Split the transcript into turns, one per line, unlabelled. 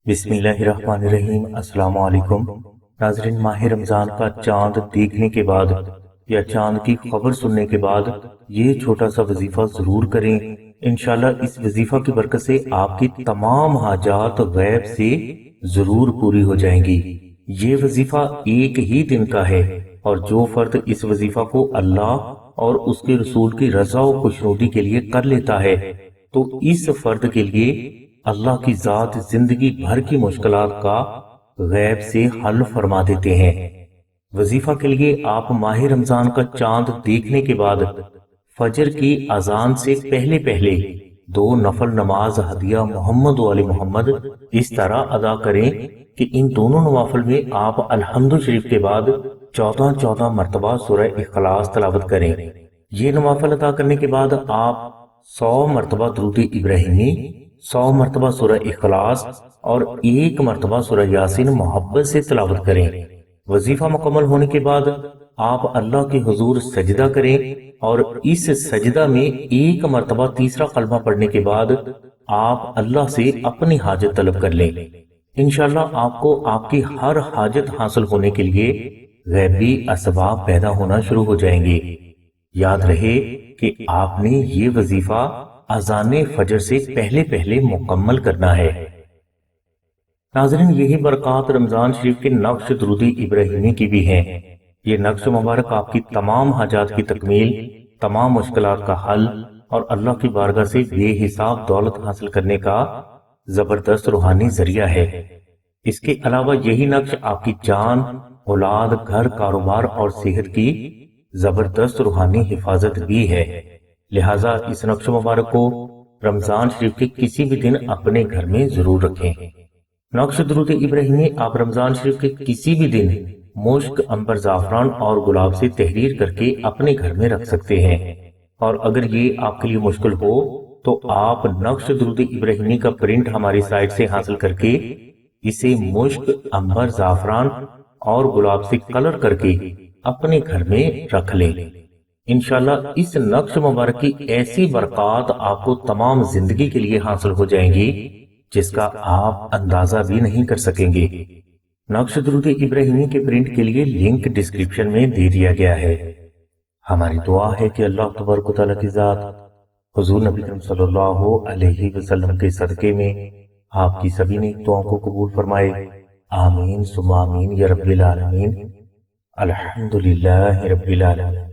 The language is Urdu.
بسم اللہ الرحمن الرحیم۔ السلام علیکم ناظرین، ماہ رمضان کا چاند دیکھنے کے بعد یا چاند کی خبر سننے کے بعد یہ چھوٹا سا وظیفہ ضرور کریں۔ انشاءاللہ اس وظیفہ کی برکت سے آپ کی تمام حاجات غیب سے ضرور پوری ہو جائیں گی۔ یہ وظیفہ ایک ہی دن کا ہے، اور جو فرد اس وظیفہ کو اللہ اور اس کے رسول کی رضا و خوشنودی کے لیے کر لیتا ہے تو اس فرد کے لیے اللہ کی ذات زندگی بھر کی مشکلات کا غیب سے حل فرما دیتے ہیں۔ وظیفہ کے لیے آپ ماہ رمضان کا چاند دیکھنے کے بعد فجر کی اذان سے پہلے پہلے 2 نفل نماز ہدیہ محمد و علی محمد اس طرح ادا کریں کہ ان دونوں نوافل میں آپ الحمد شریف کے بعد 14 مرتبہ سورہ اخلاص تلاوت کریں۔ یہ نوافل ادا کرنے کے بعد آپ 100 مرتبہ درود ابراہیمی، 100 مرتبہ سورہ اخلاص اور 1 مرتبہ سورہ یاسین محبت سے تلاوت کریں۔ وظیفہ مکمل ہونے کے بعد آپ اللہ کے حضور سجدہ کریں اور اس سجدہ میں 1 مرتبہ تیسرا کلمہ پڑھنے کے بعد آپ اللہ سے اپنی حاجت طلب کر لیں۔ انشاءاللہ آپ کو آپ کی ہر حاجت حاصل ہونے کے لیے غیبی اسباب پیدا ہونا شروع ہو جائیں گے۔ یاد رہے کہ آپ نے یہ وظیفہ اذان فجر سے پہلے پہلے مکمل کرنا ہے۔ ناظرین، یہی برکات رمضان شریف کے نقش درود ابراہیمی کی بھی ہیں۔ یہ نقش مبارک آپ کی تمام حاجات کی تکمیل، تمام مشکلات کا حل اور اللہ کی بارگاہ سے بے حساب دولت حاصل کرنے کا زبردست روحانی ذریعہ ہے۔ اس کے علاوہ یہی نقش آپ کی جان، اولاد، گھر، کاروبار اور صحت کی زبردست روحانی حفاظت بھی ہے۔ لہٰذا اس نقش مبارک کو رمضان شریف کے کسی بھی دن اپنے گھر میں ضرور رکھیں۔ نقش درود ابراہیمی آپ رمضان شریف کے کسی بھی دن مشک، عنبر، زعفران اور گلاب سے تحریر کر کے اپنے گھر میں رکھ سکتے ہیں، اور اگر یہ آپ کے لیے مشکل ہو تو آپ نقش درود ابراہیمی کا پرنٹ ہماری سائٹ سے حاصل کر کے اسے مشک، عنبر، زعفران اور گلاب سے کلر کر کے اپنے گھر میں رکھ لیں۔ انشاءاللہ اس نقش مبارک کی ایسی برکات آپ کو تمام زندگی کے لیے حاصل ہو جائیں گی جس کا آپ اندازہ بھی نہیں کر سکیں گے۔ نقش درود ابراہیمی کے پرنٹ کے لیے لنک ڈسکرپشن میں دے دیا گیا ہے۔ ہماری دعا ہے کہ اللہ تبارک و تعالیٰ کی ذات حضور نبی کریم صلی اللہ علیہ وسلم کے صدقے میں آپ کی سبھی نیک دعاؤں کو قبول فرمائے۔ آمین ثم آمین یا رب العالمین۔ الحمدللہ رب العالمین۔